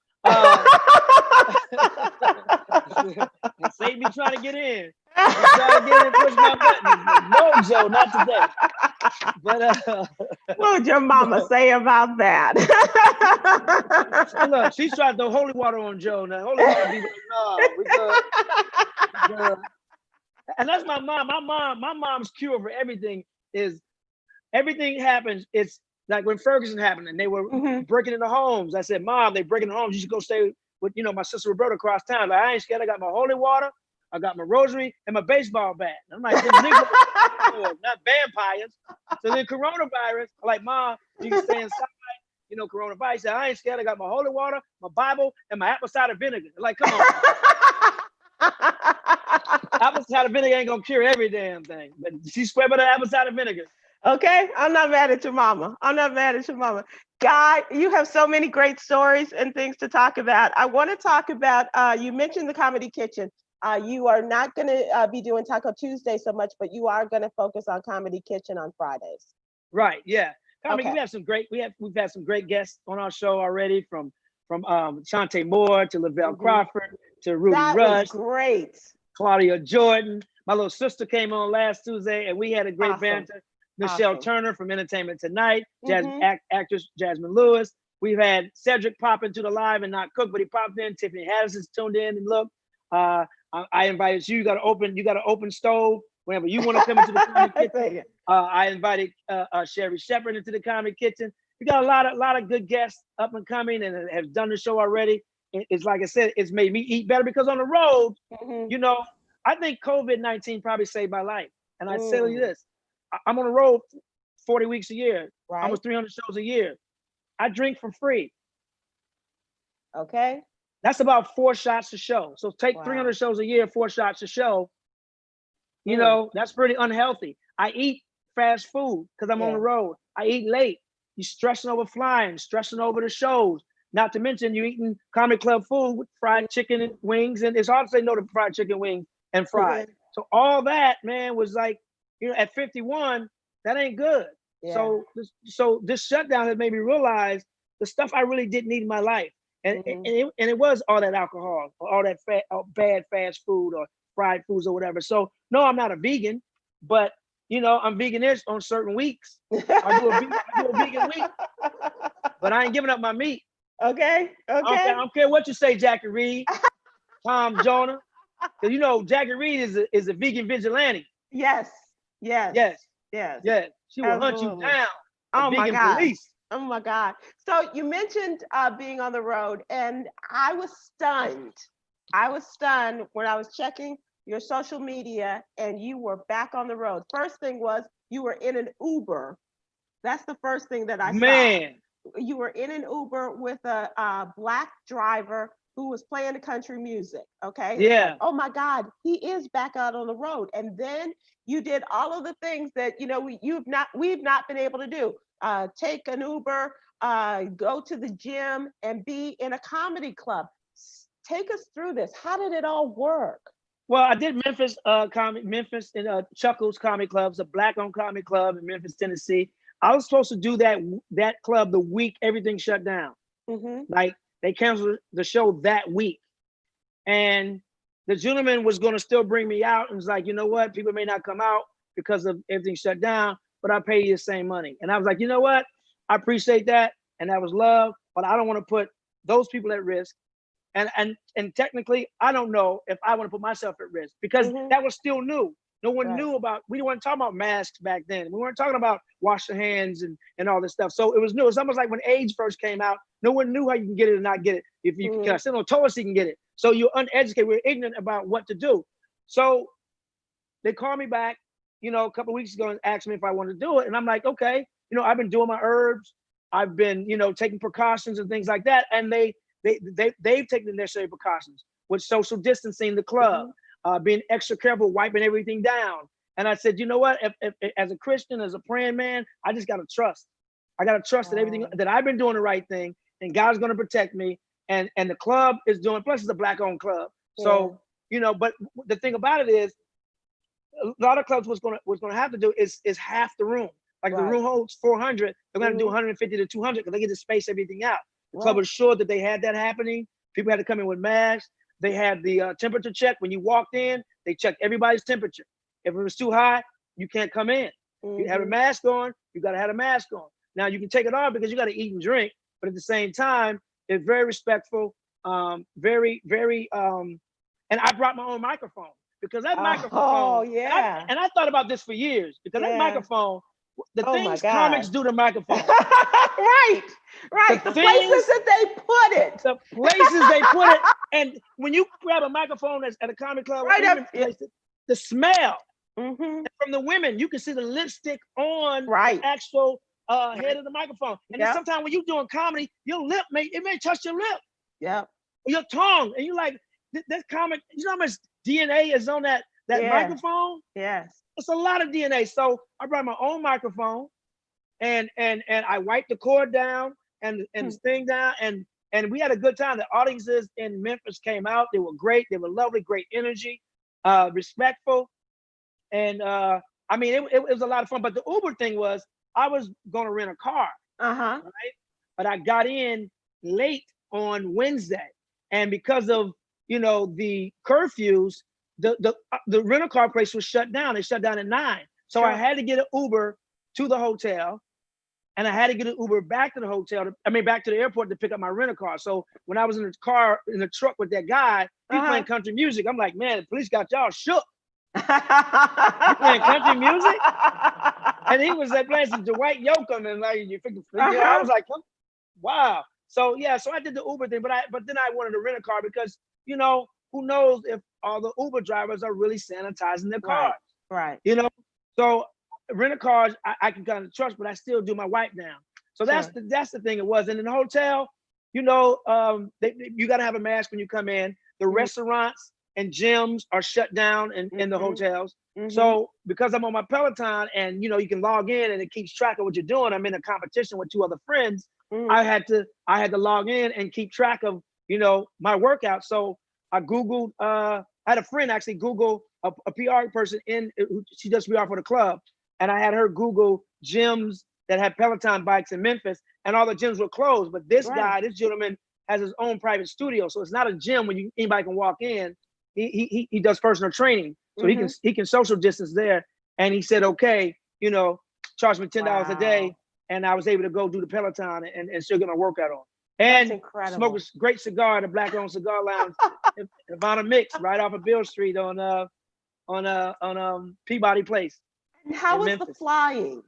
[SPEAKER 2] Satan be trying to get in. He's trying to get in and push my buttons. No, Joe, not today. But
[SPEAKER 1] what would your mama say about that?
[SPEAKER 2] Look, she's trying to throw holy water on Joe. Now, holy water be like, no, we good. And that's my mom. My mom's cure for everything is everything happens. It's like when Ferguson happened and they were breaking into homes. I said, Mom, they breaking into homes. You should go stay with, my sister Roberta across town. Like, I ain't scared. I got my holy water. I got my rosary and my baseball bat. I'm like, this nigga, not vampires. So then coronavirus, I'm like, Mom, you can stay inside. Coronavirus. I said, I ain't scared. I got my holy water, my Bible, and my apple cider vinegar. Like, come on. Apple cider vinegar ain't gonna cure every damn thing, but she swear by the apple cider vinegar.
[SPEAKER 1] Okay, I'm not mad at your mama. Guy, you have so many great stories and things to talk about. I want to talk about, you mentioned the Comedy Kitchen. You are not going to be doing Taco Tuesday so much, but you are going to focus on Comedy Kitchen on Fridays.
[SPEAKER 2] Right, yeah. We've had some great guests on our show already, from Shante Moore to Lavelle Crawford to Rudy Rush.
[SPEAKER 1] Was great.
[SPEAKER 2] Claudia Jordan. My little sister came on last Tuesday, and we had a great banter. Michelle Turner from Entertainment Tonight, actress Jasmine Lewis. We've had Cedric pop into the live and not cook, but he popped in. Tiffany Harrison's tuned in and looked. I invited you. You got an open stove whenever you want to come into the Comedy Kitchen. I invited Sherry Shepard into the Comedy Kitchen. We got a lot of good guests up and coming and have done the show already. It's like I said, it's made me eat better because on the road, I think COVID-19 probably saved my life. And I tell you this, I'm on the road 40 weeks a year, almost 300 shows a year. I drink for free.
[SPEAKER 1] Okay.
[SPEAKER 2] That's about 4 shots a show. So take 300 shows a year, 4 shots a show. That's pretty unhealthy. I eat fast food because I'm on the road. I eat late. You're stressing over flying, stressing over the shows. Not to mention you eating comedy club food with fried chicken and wings. And it's hard to say no to fried chicken wings and fries. So all that, man, was like, at 51, that ain't good. Yeah. So this shutdown has made me realize the stuff I really didn't need in my life. And it was all that alcohol, or all that bad fast food or fried foods or whatever. So no, I'm not a vegan, but I'm veganish on certain weeks. I do a vegan week, but I ain't giving up my meat.
[SPEAKER 1] Okay.
[SPEAKER 2] I don't care what you say, Jackie Reed, Tom Jonah, because Jackie Reed is a vegan vigilante.
[SPEAKER 1] Yes.
[SPEAKER 2] She will hunt you down.
[SPEAKER 1] Oh my God.
[SPEAKER 2] Police.
[SPEAKER 1] Oh my God. So you mentioned being on the road, and I was stunned. When I was checking your social media and you were back on the road. First thing was you were in an Uber. That's the first thing that I saw. You were in an Uber with a Black driver who was playing the country music. Okay.
[SPEAKER 2] Yeah.
[SPEAKER 1] Like, oh my God, he is back out on the road. And then you did all of the things that we've not been able to do. Take an Uber, go to the gym and be in a comedy club. Take us through this. How did it all work?
[SPEAKER 2] Well, I did Memphis in Chuckles Comedy Club, a black-owned comedy club in Memphis, Tennessee. I was supposed to do that club the week everything shut down. Like they canceled the show that week, and the gentleman was going to still bring me out and was like, you know what, people may not come out because of everything shut down, but I'll pay you the same money. And I was like, you know what, I appreciate that, and that was love, but I don't want to put those people at risk. And technically, I don't know if I want to put myself at risk because that was still new. No one knew about, we weren't talking about masks back then. We weren't talking about wash your hands and all this stuff. So it was new. It's almost like when AIDS first came out, no one knew how you can get it or not get it. If you can sit on toilet seat, you can get it. So you're uneducated, we're ignorant about what to do. So they called me back, a couple of weeks ago and asked me if I wanted to do it. And I'm like, okay, I've been doing my herbs. I've been, taking precautions and things like that. And they've taken the necessary precautions with social distancing the club, being extra careful, wiping everything down. And I said, you know what, if as a Christian, as a praying man, I just got to trust. I got to trust that everything, that I've been doing the right thing and God's going to protect me. And the club is doing, plus it's a black owned club. So, but the thing about it is a lot of clubs what's going to have to do is half the room. Like the room holds 400, they're going to do 150 to 200 because they get to space everything out. The club was sure that they had that happening. People had to come in with masks. They had the temperature check. When you walked in, they checked everybody's temperature. If it was too high, you can't come in. You have a mask on, you got to have a mask on. Now you can take it off because you got to eat and drink, but at the same time, it's very respectful, very, very, and I brought my own microphone because that microphone, and I thought about this for years because that microphone, the things comics do to microphones.
[SPEAKER 1] Right. The places that they put it.
[SPEAKER 2] The places they put it. And when you grab a microphone at a comedy club, the smell from the women, you can see the lipstick on the actual head of the microphone. And then sometimes when you're doing comedy, your lip may touch your lip.
[SPEAKER 1] Yeah.
[SPEAKER 2] Your tongue. And you're like, that comic, you know how much DNA is on that microphone?
[SPEAKER 1] Yes.
[SPEAKER 2] It's a lot of DNA. So I brought my own microphone and I wiped the cord down and the thing down and we had a good time. The audiences in Memphis came out. They were great. They were lovely, great energy, respectful. And it was a lot of fun. But the Uber thing was I was going to rent a car. Right? But I got in late on Wednesday. And because of, the curfews, the rental car place was shut down. They shut down at 9. So I had to get an Uber to the hotel, and I had to get an Uber back to the hotel. Back to the airport to pick up my rental car. So when I was in the truck with that guy, he was playing country music. I'm like, man, the police got y'all shook. You playing country music? And he was playing some Dwight Yoakam and I was like, wow. So so I did the Uber thing, but then I wanted to rent a car because who knows if all the Uber drivers are really sanitizing their cars.
[SPEAKER 1] Right.
[SPEAKER 2] So rent a car, I can kind of trust, but I still do my wipe down. So that's the thing it was. And in the hotel, you got to have a mask when you come in. The restaurants and gyms are shut down in the hotels. So because I'm on my Peloton and you can log in and it keeps track of what you're doing. I'm in a competition with 2 other friends. I had to log in and keep track of my workout. So I Googled, I had a friend actually Google a PR person she does PR for the club. And I had her Google gyms that had Peloton bikes in Memphis and all the gyms were closed. But this gentleman has his own private studio. So it's not a gym when anybody can walk in. He does personal training. So he can social distance there. And he said, okay, charge me $10 a day. And I was able to go do the Peloton and still get my workout on. And smoke a great cigar at a black-owned cigar lounge in Havana Mix right off of Bill Street on Peabody Place.
[SPEAKER 1] And how was the flying?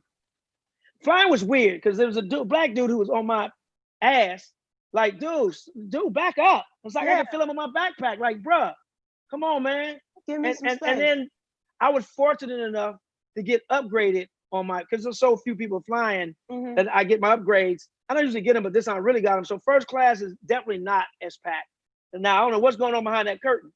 [SPEAKER 2] Flying was weird because there was a black dude who was on my ass. Like, dude, back up. It's like I can feel him on my backpack. Like, bruh, come on, man.
[SPEAKER 1] Give me some space.
[SPEAKER 2] And then I was fortunate enough to get upgraded on because there's so few people flying that I get my upgrades. I don't usually get them, but this time I really got them. So first class is definitely not as packed. And now I don't know what's going on behind that curtain.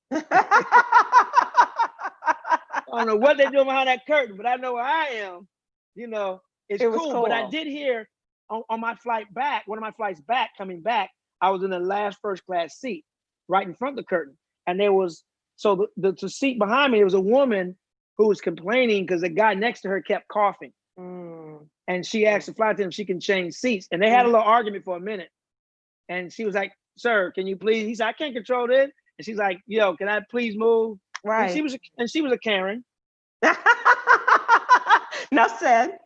[SPEAKER 2] I don't know what they're doing behind that curtain, but I know where I am. It's cool. But I did hear on my flight back, one of my flights back, coming back, I was in the last first class seat, right in front of the curtain. And there was, so the seat behind me, there was a woman who was complaining because the guy next to her kept coughing. And she asked the flight attendant if she can change seats. And they had a little argument for a minute. And she was like, "Sir, can you please?" He said, "I can't control this." And she's like, "Yo, can I please move?"
[SPEAKER 1] Right.
[SPEAKER 2] And she was a Karen.
[SPEAKER 1] Enough said.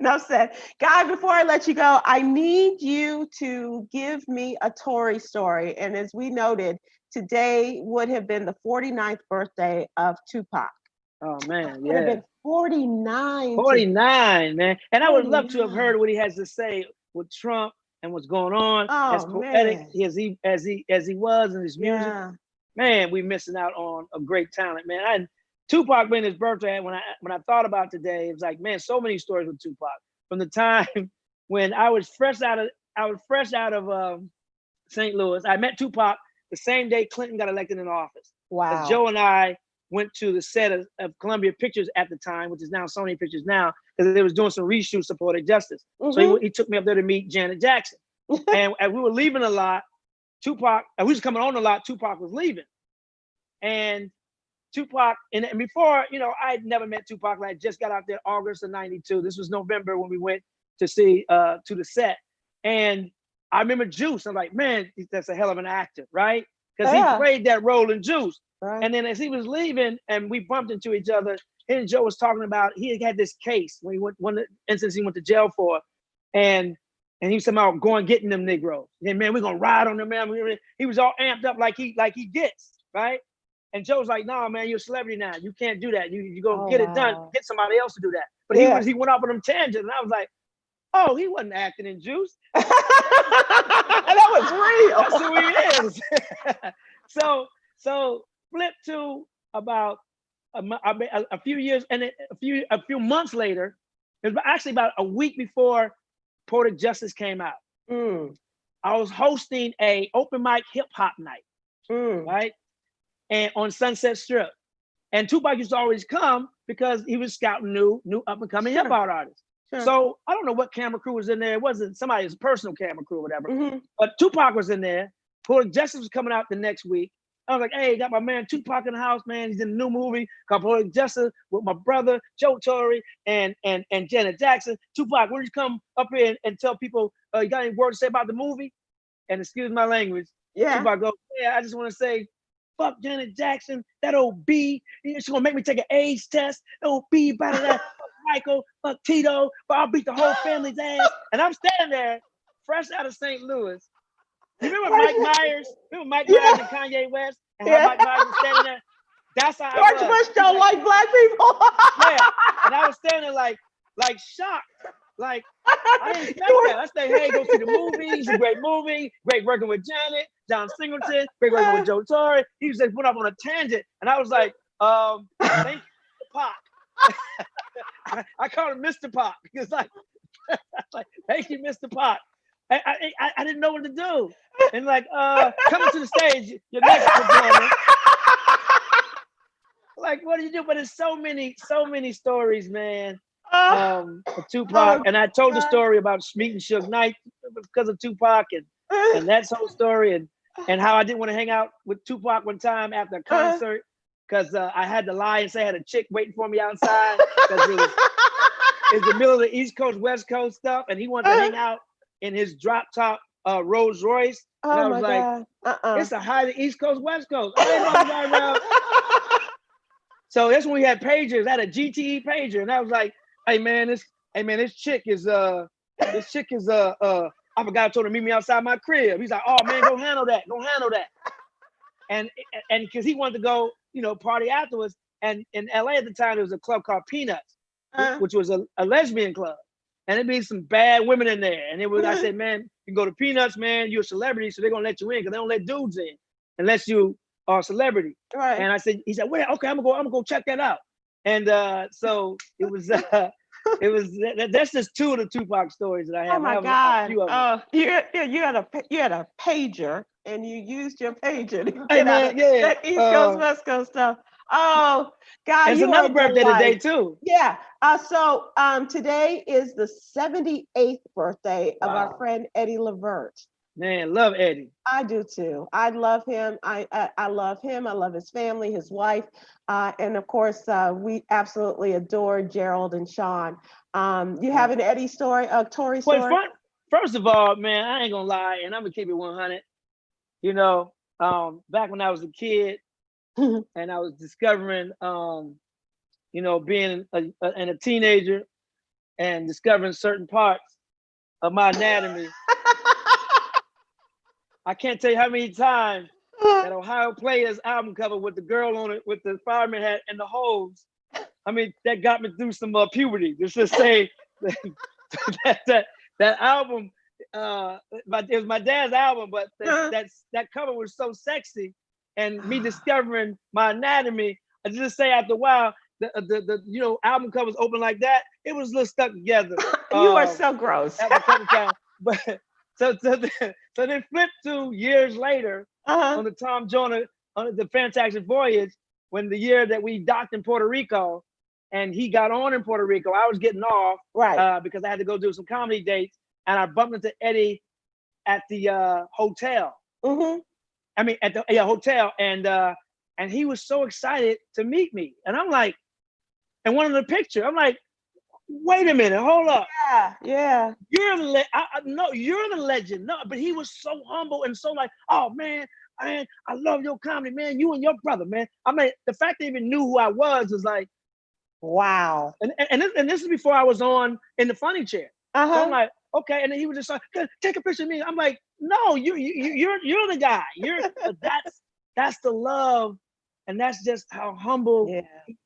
[SPEAKER 1] Guy, before I let you go, I need you to give me a Torry story. And as we noted, today would have been the 49th birthday of Tupac.
[SPEAKER 2] Oh man,
[SPEAKER 1] Would have been 49.
[SPEAKER 2] 49, man. And I would love to have heard what he has to say with Trump and what's going on. As poetic as he was in his music. Yeah. Man, we missing out on a great talent, man. Tupac being his birthday, when I thought about today, it was like, man, so many stories with Tupac. From the time when I was fresh out of St. Louis. I met Tupac the same day Clinton got elected in office. Wow. Joe and I went to the set of Columbia Pictures at the time, which is now Sony Pictures now, because they was doing some reshoots of Poetic Justice. So he took me up there to meet Janet Jackson. And as we were leaving a lot, Tupac, and we was coming on a lot, Tupac was leaving. And Tupac, and before, I had never met Tupac. I just got out there August of '92. This was November when we went to see to the set. And I remember Juice. I'm like, man, that's a hell of an actor, right? Because he played that role in Juice. Right. And then as he was leaving and we bumped into each other, he and Joe was talking about, he had this case when he went, one of the instances he went to jail for. And he was somehow going getting them Negroes. And man, we're gonna ride on them, man. He was all amped up like he gets, right? And Joe's like, "No, man, you're a celebrity now. You can't do that. You go get it done. Get somebody else to do that." But he went off on them tangents, and I was like, "Oh, he wasn't acting in Juice.
[SPEAKER 1] That was
[SPEAKER 2] real. That's who he is." So flip to about a few years, and a few months later, it was actually about a week before Poetic Justice came out. I was hosting a open mic hip hop night, right? And on Sunset Strip. And Tupac used to always come because he was scouting new up and coming hip hop artists. So I don't know what camera crew was in there. It wasn't somebody's personal camera crew or whatever. But Tupac was in there. Poetic Justice was coming out the next week. I was like, "Hey, got my man Tupac in the house, man. He's in a new movie called Poetic Justice with my brother, Joe Torry, and Janet Jackson. Tupac, why don't you come up here and tell people, you got any words to say about the movie?" And excuse my language. Tupac goes, "Yeah, I just want to say, fuck Janet Jackson, that old B. She's gonna make me take an AIDS test. That old B, blah, blah, blah. Fuck Michael, fuck Tito, but I'll beat the whole family's ass." And I'm standing there, fresh out of St. Louis. You remember Mike Myers? Remember Mike Myers and Kanye West? And how Mike Myers was standing there? That's how I was.
[SPEAKER 1] George Bush don't like black people.
[SPEAKER 2] And I was standing there like shocked. Like, I didn't expect that. I said, "Hey, go see the movie. It's a great movie. Great working with Janet, John Singleton. Great working with Joe Torry." He just went off on a tangent. And I was like, "Thank you, Pac." I called him Mr. Pac. Because like, "Thank you, Mr. Pac." I didn't know what to do. And like, "Coming to the stage, your next performer." Like, what do you do? But it's so many stories, man. Tupac, and I told the story about meeting Suge Knight because of Tupac, and that's whole story, and how I didn't want to hang out with Tupac one time after a concert because I had to lie and say I had a chick waiting for me outside because it was the middle of the East Coast, West Coast stuff, and he wanted to hang out in his drop top Rolls Royce. And I was like, "It's a highly East Coast, West Coast. I ain't gonna ride around." So that's when we had pagers. I had a GTE pager, and I was like, Hey man, this chick is I forgot I told her to meet me outside my crib. He's like, "Oh man, go handle that. And because he wanted to go, party afterwards. And in LA at the time, there was a club called Peanuts, which was a lesbian club. And it'd be some bad women in there. And I said, "Man, you go to Peanuts, man, you're a celebrity, so they're gonna let you in because they don't let dudes in unless you are a celebrity." Right. And he said, "Well, okay, I'm gonna go check that out." And so it was that's just two of the Tupac stories that I have.
[SPEAKER 1] Oh my God! You had a pager, and you used your pager to get out of that East Coast West Coast stuff. Oh, God,
[SPEAKER 2] It's
[SPEAKER 1] you are
[SPEAKER 2] another
[SPEAKER 1] a
[SPEAKER 2] birthday today
[SPEAKER 1] delight.
[SPEAKER 2] too.
[SPEAKER 1] Yeah. So today is the 78th birthday of our
[SPEAKER 2] Wow.
[SPEAKER 1] friend Eddie Levert.
[SPEAKER 2] Man, love Eddie.
[SPEAKER 1] I do too. I love him. I love him. I love his family, his wife, and of course, we absolutely adore Gerald and Sean. You have an Eddie story, a Torry
[SPEAKER 2] Well,
[SPEAKER 1] story?
[SPEAKER 2] first of all, man, I ain't gonna lie, and I'm gonna keep it 100. You know, back when I was a kid and I was discovering, being a teenager and discovering certain parts of my anatomy. I can't tell you how many times that Ohio Players album cover with the girl on it with the fireman hat and the hose. I mean, that got me through some puberty. Just to say that album, it was my dad's album, but that cover was so sexy, and me discovering my anatomy. I just say after a while, the album covers open like that. It was a little stuck together.
[SPEAKER 1] You are so gross.
[SPEAKER 2] After a couple times, but so then flip to years later on the Tom Joyner on the Fantastic Voyage, when the year that we docked in Puerto Rico, and he got on in Puerto Rico. I was getting off because I had to go do some comedy dates, and I bumped into Eddie at the hotel. I mean, at the hotel, and he was so excited to meet me, and I'm like, and one of the picture, I'm like, wait a minute, hold up.
[SPEAKER 1] Yeah.
[SPEAKER 2] You're the legend. No, but he was so humble and so like, oh man, I love your comedy, man. You and your brother, man. I mean, the fact they even knew who I was like,
[SPEAKER 1] wow.
[SPEAKER 2] And this is before I was on in the funny chair. So I'm like, okay. And then he was just like, take a picture of me. I'm like, no, you're the guy. That's the love, and that's just how humble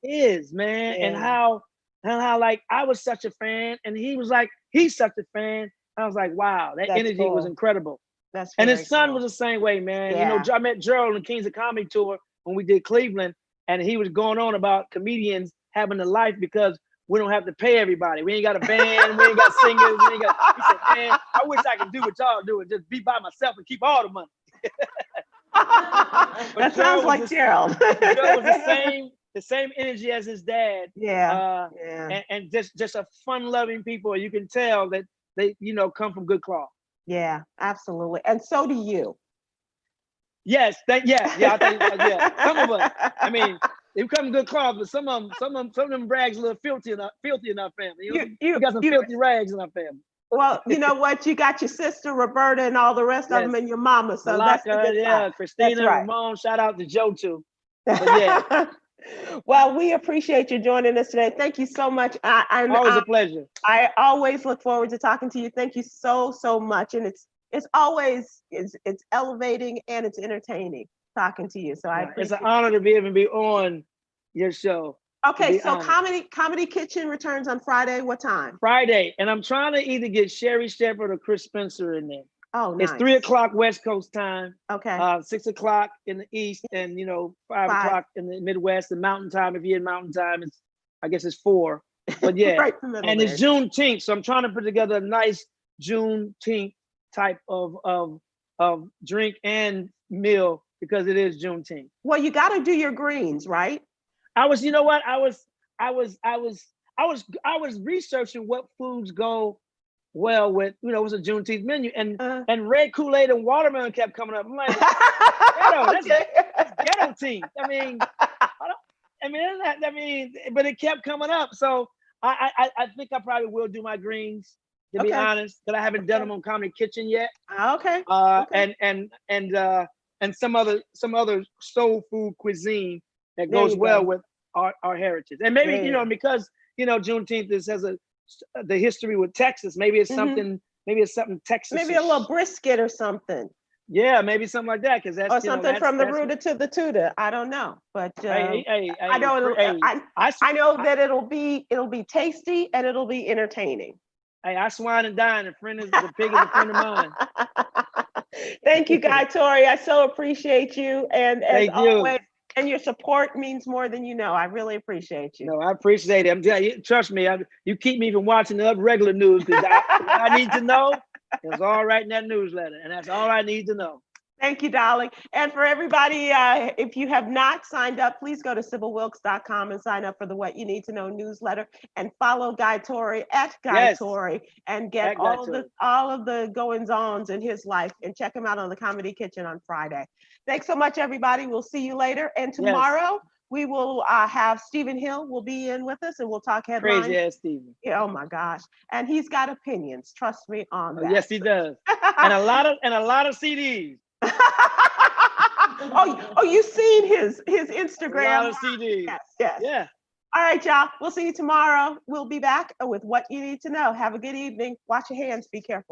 [SPEAKER 2] he is, man. And how like I was such a fan, and he was like, he's such a fan. I was like, wow, that energy was incredible. And his son was the same way, man. You know, I met Gerald on the Kings of Comedy tour when we did Cleveland, and he was going on about comedians having a life because we don't have to pay everybody. We ain't got a band, we ain't got singers, he said, man, I wish I could do what y'all do and just be by myself and keep all the money.
[SPEAKER 1] That sounds like Gerald.
[SPEAKER 2] Gerald was the same energy as his dad. And just a fun-loving people. You can tell that they, come from good cloth.
[SPEAKER 1] Yeah, absolutely. And so do you.
[SPEAKER 2] Yes, I think, some of us. I mean, they come from good cloth, but some of them rags a little filthy in our family. We got some filthy rags in our family.
[SPEAKER 1] Well, you know what? You got your sister Roberta and all the rest of them, and your mama. So
[SPEAKER 2] Malaka,
[SPEAKER 1] that's the good
[SPEAKER 2] Christina, Ramon. Shout out to Joe too. But
[SPEAKER 1] well, we appreciate you joining us today. Thank you so much.
[SPEAKER 2] Always a pleasure.
[SPEAKER 1] I always look forward to talking to you. Thank you so much, and it's always it's elevating and it's entertaining talking to you. So
[SPEAKER 2] it's an honor to be able to be on your show.
[SPEAKER 1] Okay, so Comedy Kitchen returns on Friday. What time?
[SPEAKER 2] Friday, and I'm trying to either get Sherry Shepherd or Chris Spencer in there.
[SPEAKER 1] Oh, nice.
[SPEAKER 2] It's 3:00 West Coast time.
[SPEAKER 1] Okay.
[SPEAKER 2] 6:00 in the East, and 5:00 in the Midwest. And Mountain Time, if you're in Mountain Time, I guess it's 4. But yeah,
[SPEAKER 1] right
[SPEAKER 2] and it's Juneteenth, so I'm trying to put together a nice Juneteenth type of drink and meal because it is Juneteenth.
[SPEAKER 1] Well, you got to do your greens, right?
[SPEAKER 2] I was researching what foods go well with, it was a Juneteenth menu, and red Kool-Aid and watermelon kept coming up. I'm like, that's ghetto team. I mean, but it kept coming up. So I think I probably will do my greens, to be honest, because I haven't done them on Comedy Kitchen yet.
[SPEAKER 1] Okay.
[SPEAKER 2] And some other soul food cuisine that goes well with our heritage. And maybe, because, Juneteenth has the history with Texas. Maybe it's something, Texas.
[SPEAKER 1] Maybe a little brisket or something.
[SPEAKER 2] Yeah, maybe something like that. Because that's
[SPEAKER 1] or something from the rooter to the tutor. I don't know, but I know that it'll be tasty and it'll be entertaining.
[SPEAKER 2] Hey, I swine and dine. The pig is a friend of mine.
[SPEAKER 1] Thank you, Guy Torry. I so appreciate you, and as always. And your support means more than you know. I really appreciate you.
[SPEAKER 2] No, I appreciate it. Trust me, you keep me from watching the regular news because I need to know. It's all right in that newsletter, and that's all I need to know.
[SPEAKER 1] Thank you, darling. And for everybody, if you have not signed up, please go to SybilWilkes.com and sign up for the What You Need to Know newsletter and follow Guy Torry at Guy
[SPEAKER 2] Yes,
[SPEAKER 1] Torry and get
[SPEAKER 2] at Guy Torry.
[SPEAKER 1] all of the goings-ons in his life, and check him out on the Comedy Kitchen on Friday. Thanks so much, everybody. We'll see you later. And
[SPEAKER 2] Yes.
[SPEAKER 1] tomorrow we will have Stephen Hill will be in with us, and we'll talk headlines.
[SPEAKER 2] Crazy ass Stephen.
[SPEAKER 1] Yeah, oh my gosh. And he's got opinions. Trust me on that.
[SPEAKER 2] Yes, he does. and a lot of CDs.
[SPEAKER 1] Oh, you've seen his Instagram.
[SPEAKER 2] A lot of CDs.
[SPEAKER 1] Yes, yes.
[SPEAKER 2] Yeah.
[SPEAKER 1] All right, y'all. We'll see you tomorrow. We'll be back with What You Need to Know. Have a good evening. Watch your hands. Be careful.